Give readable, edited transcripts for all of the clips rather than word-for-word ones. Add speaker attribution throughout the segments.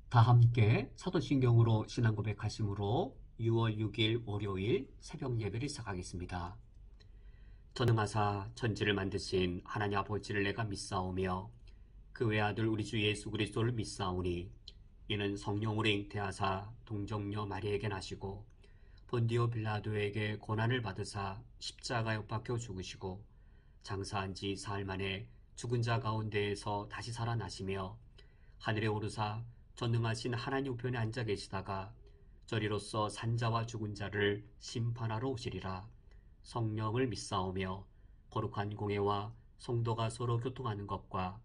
Speaker 1: 다 함께 사도신경으로 신앙 고백하심으로 6월 6일 월요일 새벽 예배를 시작하겠습니다. 전능하사 천지를 만드신 하나님 아버지를 내가 믿사오며 그 외아들 우리 주 예수 그리스도를 믿사오니 이는 성령으로 잉태하사 동정녀 마리에게 나시고 본디오 빌라도에게 고난을 받으사 십자가에 못 박혀 죽으시고 장사한 지 사흘 만에 죽은 자 가운데에서 다시 살아나시며 하늘에 오르사 전능하신 하나님 우편에 앉아 계시다가 저리로서 산자와 죽은 자를 심판하러 오시리라. 성령을 믿사오며 거룩한 공예와 성도가 서로 교통하는 것과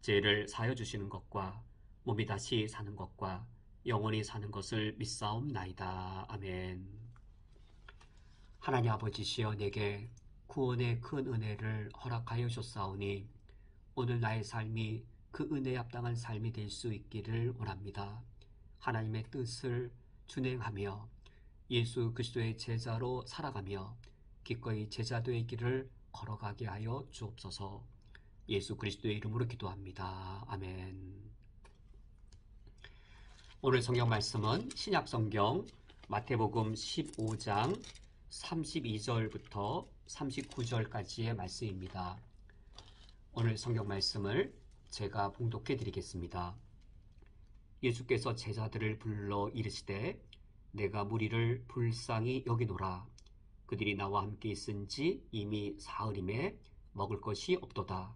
Speaker 1: 죄를 사여 주시는 것과 몸이 다시 사는 것과 영원히 사는 것을 믿사옵나이다. 아멘. 하나님 아버지시여 내게 구원의 큰 은혜를 허락하여 주셨사오니 오늘 나의 삶이 그 은혜에 합당한 삶이 될 수 있기를 원합니다. 하나님의 뜻을 준행하며 예수 그리스도의 제자로 살아가며 기꺼이 제자도의 길을 걸어가게 하여 주옵소서. 예수 그리스도의 이름으로 기도합니다. 아멘. 오늘 성경 말씀은 신약 성경 마태복음 15장 32절부터 39절까지의 말씀입니다. 오늘 성경 말씀을 제가 봉독해 드리겠습니다. 예수께서 제자들을 불러 이르시되 내가 무리를 불쌍히 여기노라. 그들이 나와 함께 있은지 이미 사흘임에 먹을 것이 없도다.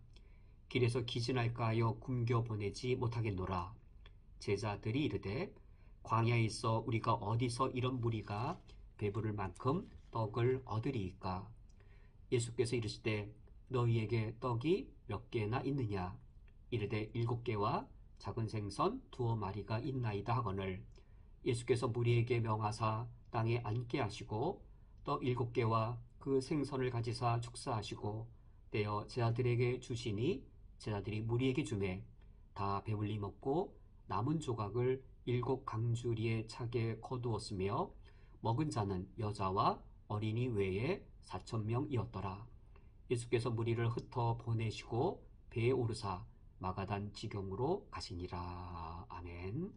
Speaker 1: 길에서 기진할까 하여 굶겨 보내지 못하겠노라. 제자들이 이르되 광야에 있어 우리가 어디서 이런 무리가 배부를 만큼 떡을 얻으리이까. 예수께서 이르시되 너희에게 떡이 몇 개나 있느냐. 이르되 7개와 작은 생선 2마리가 있나이다 하거늘. 예수께서 무리에게 명하사 땅에 앉게 하시고 떡 7개와 그 생선을 가지사 축사하시고 떼어 제자들에게 주시니 제자들이 무리에게 주매 다 배불리 먹고 남은 조각을 7강주리에 차게 거두었으며 먹은 자는 여자와 어린이 외에 4,000명이었더라. 예수께서 무리를 흩어 보내시고 배에 오르사 마가단 지경으로 가시니라. 아멘.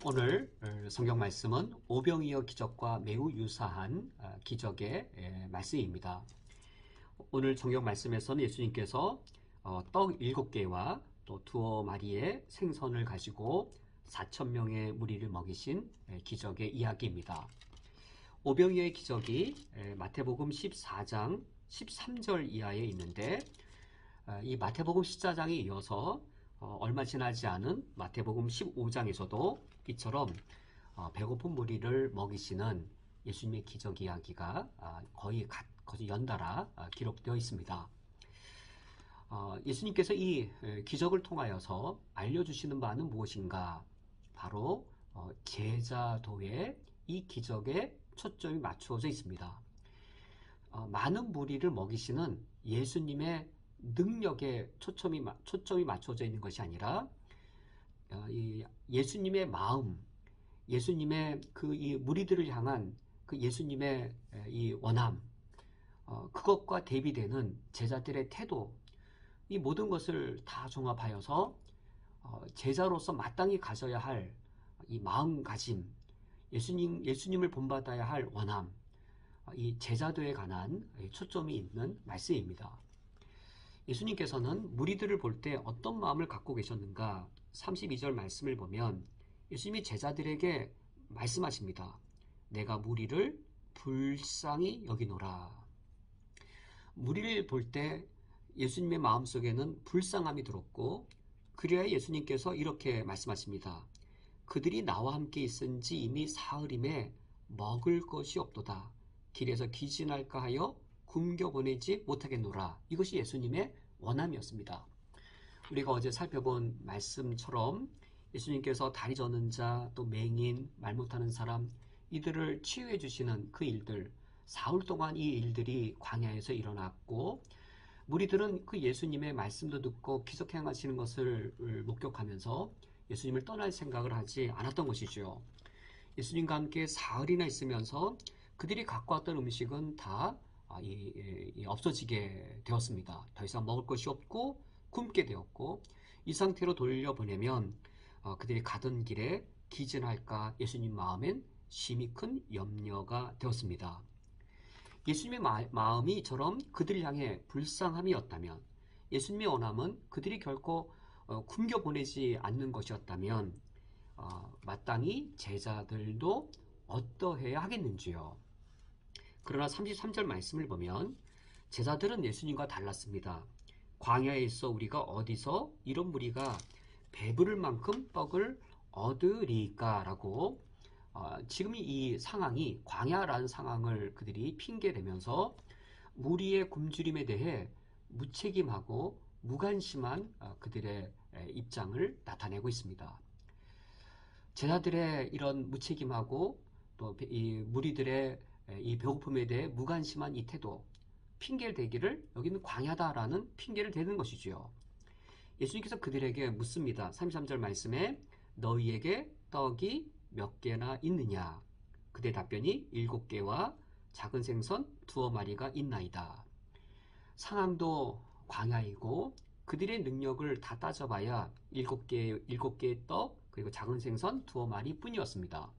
Speaker 1: 오늘 성경 말씀은 오병이어 기적과 매우 유사한 기적의 말씀입니다. 오늘 성경 말씀에서는 예수님께서 떡 7개와 또 2마리의 생선을 가지고 4,000명의 무리를 먹이신 기적의 이야기입니다. 오병이어의 기적이 마태복음 14장 13절 이하에 있는데 이 마태복음 14장에 이어서 얼마 지나지 않은 마태복음 15장에서도 이처럼 배고픈 무리를 먹이시는 예수님의 기적 이야기가 거의 연달아 기록되어 있습니다. 예수님께서 이 기적을 통하여서 알려주시는 바는 무엇인가? 바로 제자도에 이 기적에 초점이 맞추어져 있습니다. 많은 무리를 먹이시는 예수님의 능력에 초점이 맞춰져 있는 것이 아니라 이 예수님의 마음, 예수님의 이 무리들을 향한 그 예수님의 이 원함, 그것과 대비되는 제자들의 태도, 이 모든 것을 다 종합하여서 제자로서 마땅히 가져야 할 이 마음가짐, 예수님을 본받아야 할 원함, 이 제자도에 관한 초점이 있는 말씀입니다. 예수님께서는 무리들을 볼 때 어떤 마음을 갖고 계셨는가? 32절 말씀을 보면 예수님이 제자들에게 말씀하십니다. 내가 무리를 불쌍히 여기노라. 무리를 볼 때 예수님의 마음속에는 불쌍함이 들었고 그래야 예수님께서 이렇게 말씀하십니다. 그들이 나와 함께 있은지 이미 사흘임에 먹을 것이 없도다. 길에서 기진할까 하여 굶겨 보내지 못하겠노라. 이것이 예수님의 원함이었습니다. 우리가 어제 살펴본 말씀처럼 예수님께서 다리 저는 자, 또 맹인, 말 못하는 사람, 이들을 치유해 주시는 그 일들, 사흘 동안 이 일들이 광야에서 일어났고 무리들은 그 예수님의 말씀도 듣고 기적 행하시는 것을 목격하면서 예수님을 떠날 생각을 하지 않았던 것이죠. 예수님과 함께 사흘이나 있으면서 그들이 갖고 왔던 음식은 다 없어지게 되었습니다. 더 이상 먹을 것이 없고 굶게 되었고 이 상태로 돌려보내면 그들이 가던 길에 기진할까 예수님 마음엔 심히 큰 염려가 되었습니다. 예수님의 마음이 이처럼 그들을 향해 불쌍함이었다면, 예수님의 원함은 그들이 결코 굶겨 보내지 않는 것이었다면 마땅히 제자들도 어떠해야 하겠는지요. 그러나 33절 말씀을 보면 제자들은 예수님과 달랐습니다. 광야에 있어 우리가 어디서 이런 무리가 배부를 만큼 떡을 얻으리까? 라고 지금 이 상황이 광야라는 상황을 그들이 핑계대면서 무리의 굶주림에 대해 무책임하고 무관심한 그들의 입장을 나타내고 있습니다. 제자들의 이런 무책임하고 또 이 무리들의 이 배고픔에 대해 무관심한 이 태도, 핑계를 대기를 여기는 광야다라는 핑계를 대는 것이지요. 예수님께서 그들에게 묻습니다. 33절 말씀에 너희에게 떡이 몇 개나 있느냐? 그대 답변이 7개와 작은 생선 2마리가 있나이다. 상황도 광야이고 그들의 능력을 다 따져봐야 7개의 떡 그리고 작은 생선 2마리 뿐이었습니다.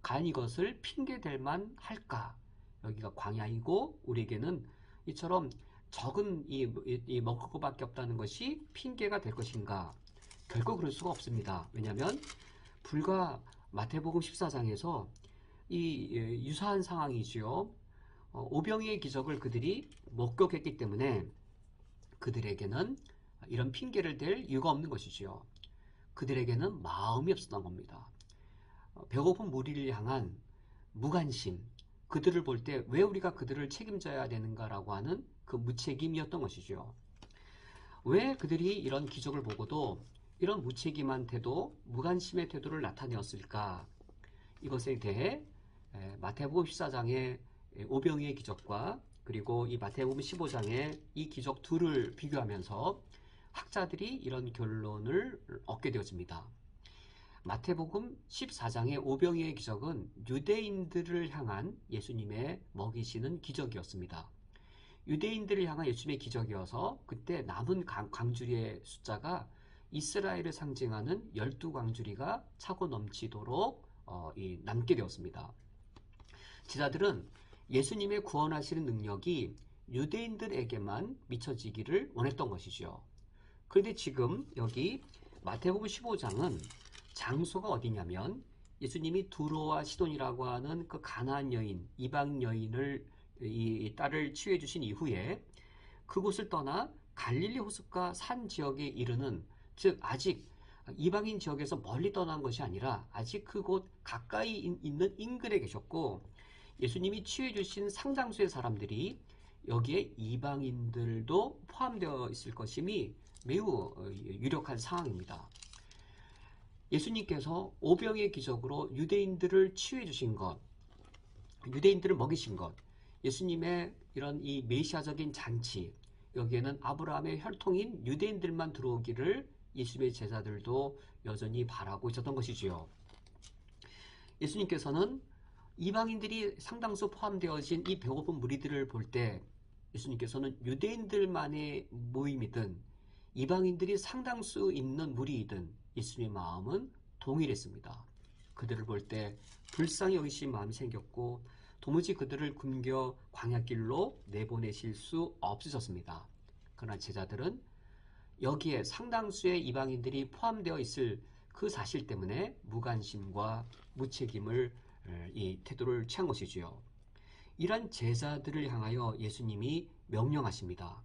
Speaker 1: 과연 이것을 핑계댈 만 할까? 여기가 광야이고 우리에게는 이처럼 적은 이 먹을 것밖에 없다는 것이 핑계가 될 것인가? 결코 그럴 수가 없습니다. 왜냐하면 불과 마태복음 14장에서 이 유사한 상황이지요. 오병이의 기적을 그들이 목격했기 때문에 그들에게는 이런 핑계를 댈 이유가 없는 것이지요. 그들에게는 마음이 없었던 겁니다. 배고픈 무리를 향한 무관심, 그들을 볼 때 왜 우리가 그들을 책임져야 되는가라고 하는 그 무책임이었던 것이죠. 왜 그들이 이런 기적을 보고도 이런 무책임한 태도, 무관심의 태도를 나타내었을까? 이것에 대해 마태복음 14장의 오병이의 기적과 그리고 이 마태복음 15장의 이 기적 둘을 비교하면서 학자들이 이런 결론을 얻게 되어집니다. 마태복음 14장의 오병이의 기적은 유대인들을 향한 예수님의 먹이시는 기적이었습니다. 유대인들을 향한 예수님의 기적이어서 그때 남은 광주리의 숫자가 이스라엘을 상징하는 12광주리가 차고 넘치도록 남게 되었습니다. 제자들은 예수님의 구원하시는 능력이 유대인들에게만 미쳐지기를 원했던 것이죠. 그런데 지금 여기 마태복음 15장은 장소가 어디냐면 예수님이 두로와 시돈이라고 하는 그 가나안 여인, 이방 여인을 이 딸을 치유해 주신 이후에 그곳을 떠나 갈릴리 호숫가 산 지역에 이르는, 즉 아직 이방인 지역에서 멀리 떠난 것이 아니라 아직 그곳 가까이 있는 인근에 계셨고 예수님이 치유해 주신 상당수의 사람들이 여기에 이방인들도 포함되어 있을 것임이 매우 유력한 상황입니다. 예수님께서 오병의 기적으로 유대인들을 치유해 주신 것, 유대인들을 먹이신 것, 예수님의 이런 이 메시아적인 잔치, 여기에는 아브라함의 혈통인 유대인들만 들어오기를 예수님의 제자들도 여전히 바라고 있었던 것이지요. 예수님께서는 이방인들이 상당수 포함되어진 이 배고픈 무리들을 볼 때 예수님께서는 유대인들만의 모임이든 이방인들이 상당수 있는 무리이든 예수님의 마음은 동일했습니다. 그들을 볼 때 불쌍히 여기신 마음이 생겼고 도무지 그들을 굶겨 광야길로 내보내실 수 없으셨습니다. 그러나 제자들은 여기에 상당수의 이방인들이 포함되어 있을 그 사실 때문에 무관심과 무책임을 이 태도를 취한 것이지요. 이런 제자들을 향하여 예수님이 명령하십니다.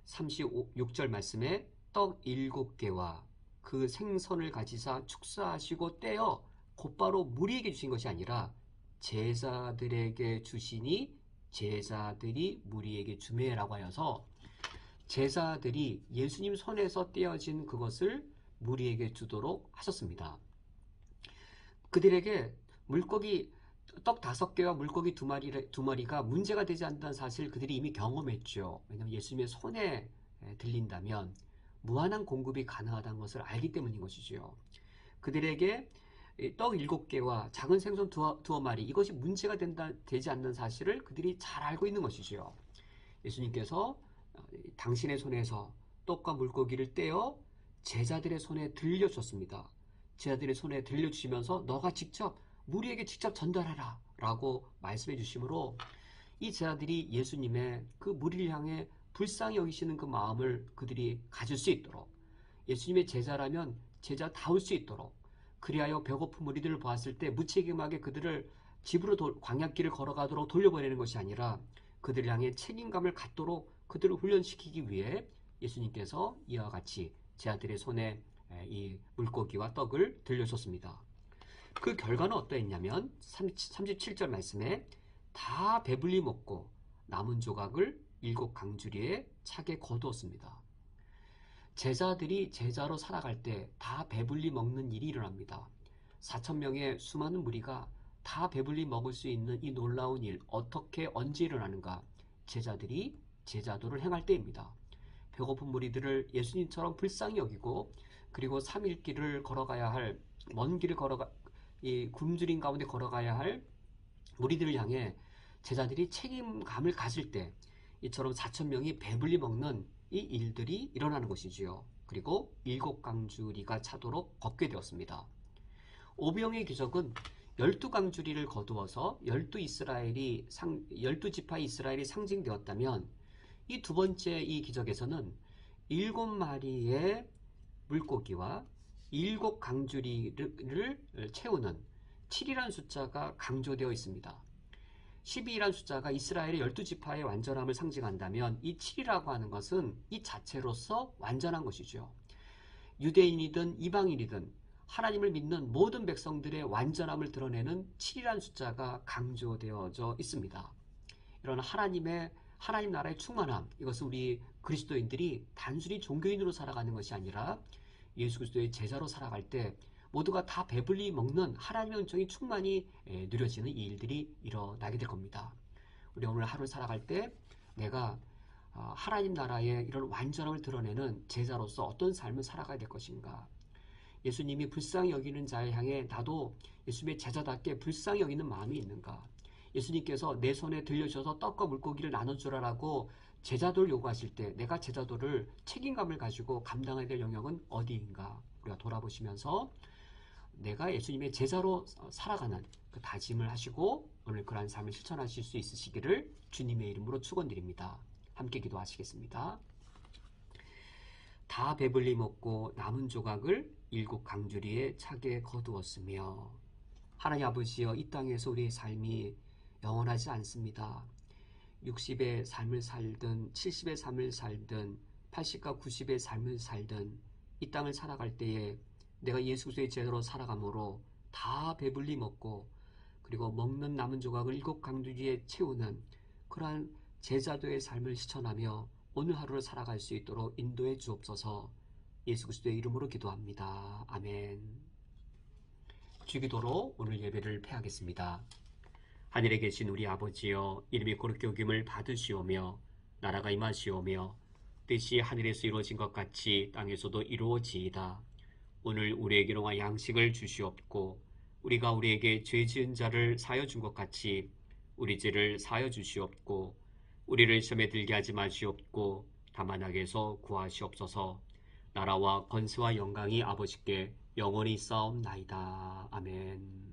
Speaker 1: 36절 말씀에 떡 7개와 그 생선을 가지사 축사하시고 떼어 곧바로 무리에게 주신 것이 아니라 제자들에게 주시니 제자들이 무리에게 주매라고 하여서 제자들이 예수님 손에서 떼어진 그것을 무리에게 주도록 하셨습니다. 그들에게 물고기 떡 5개와 물고기 2마리가 문제가 되지 않는다는 사실 그들이 이미 경험했죠. 왜냐하면 예수님의 손에 들린다면 무한한 공급이 가능하다는 것을 알기 때문인 것이죠. 그들에게 떡 7개와 작은 생선 2마리 이것이 문제가 되지 않는 사실을 그들이 잘 알고 있는 것이죠. 예수님께서 당신의 손에서 떡과 물고기를 떼어 제자들의 손에 들려줬습니다. 제자들의 손에 들려주시면서 너가 직접 무리에게 직접 전달하라 라고 말씀해 주심으로 이 제자들이 예수님의 그 무리를 향해 불쌍히 여기시는 그 마음을 그들이 가질 수 있도록, 예수님의 제자라면 제자다울 수 있도록, 그리하여 배고픈 무리들을 보았을 때 무책임하게 그들을 집으로 광야길을 걸어가도록 돌려보내는 것이 아니라 그들을 향해 책임감을 갖도록 그들을 훈련시키기 위해 예수님께서 이와 같이 제자들의 손에 이 물고기와 떡을 들려줬습니다. 그 결과는 어떠했냐면 37절 말씀에 다 배불리 먹고 남은 조각을 7강주리에 차게 거두었습니다. 제자들이 제자로 살아갈 때 다 배불리 먹는 일이 일어납니다. 4,000명의 수많은 무리가 다 배불리 먹을 수 있는 이 놀라운 일, 어떻게 언제 일어나는가? 제자들이 제자도를 행할 때입니다. 배고픈 무리들을 예수님처럼 불쌍히 여기고, 그리고 3일 길을 걸어가야 할, 먼 길을 이 굶주린 가운데 걸어가야 할 무리들을 향해 제자들이 책임감을 가질 때 이처럼 4,000명이 배불리 먹는 이 일들이 일어나는 것이지요. 그리고 7강주리가 차도록 걷게 되었습니다. 오병의 기적은 12강주리를 거두어서 12지파 이스라엘이 상징되었다면, 이 두 번째 이 기적에서는 7마리의 물고기와 7강주리를 채우는 7이라는 숫자가 강조되어 있습니다. 12라는 숫자가 이스라엘의 12지파의 완전함을 상징한다면 이 7이라고 하는 것은 이 자체로서 완전한 것이죠. 유대인이든 이방인이든 하나님을 믿는 모든 백성들의 완전함을 드러내는 7이라는 숫자가 강조되어져 있습니다. 이런 하나님 나라의 충만함, 이것은 우리 그리스도인들이 단순히 종교인으로 살아가는 것이 아니라 예수 그리스도의 제자로 살아갈 때 모두가 다 배불리 먹는 하나님의 은총이 충만히 누려지는 이 일들이 일어나게 될 겁니다. 우리 오늘 하루 살아갈 때 내가 하나님 나라의 이런 완전함을 드러내는 제자로서 어떤 삶을 살아가야 될 것인가? 예수님이 불쌍히 여기는 자에 향해 나도 예수님의 제자답게 불쌍히 여기는 마음이 있는가? 예수님께서 내 손에 들려주셔서 떡과 물고기를 나눠주라라고 제자도를 요구하실 때 내가 제자도를 책임감을 가지고 감당해야 될 영역은 어디인가? 우리가 돌아보시면서 내가 예수님의 제자로 살아가는 그 다짐을 하시고 오늘 그러한 삶을 실천하실 수 있으시기를 주님의 이름으로 축원드립니다. 함께 기도하시겠습니다. 다 배불리 먹고 남은 조각을 7강주리에 차게 거두었으며, 하나님 아버지여, 이 땅에서 우리의 삶이 영원하지 않습니다. 60의 삶을 살든 70의 삶을 살든 80과 90의 삶을 살든 이 땅을 살아갈 때에 내가 예수 그리스도의 제자로 살아감으로 다 배불리 먹고, 그리고 먹는 남은 조각을 7강주리에 채우는 그러한 제자도의 삶을 실천하며 오늘 하루를 살아갈 수 있도록 인도해 주옵소서. 예수 그리스도의 이름으로 기도합니다. 아멘. 주기도로 오늘 예배를 폐하겠습니다. 하늘에 계신 우리 아버지여, 이름이 거룩히 여김을 받으시오며 나라가 임하시오며 뜻이 하늘에서 이루어진 것 같이 땅에서도 이루어지이다. 오늘 우리에게 일용할 양식을 주시옵고, 우리가 우리에게 죄 지은 자를 사하여 준 것 같이 우리 죄를 사하여 주시옵고, 우리를 시험에 들게 하지 마시옵고 다만 악에서 구하시옵소서. 나라와 권세와 영광이 아버지께 영원히 있사옵나이다. 아멘.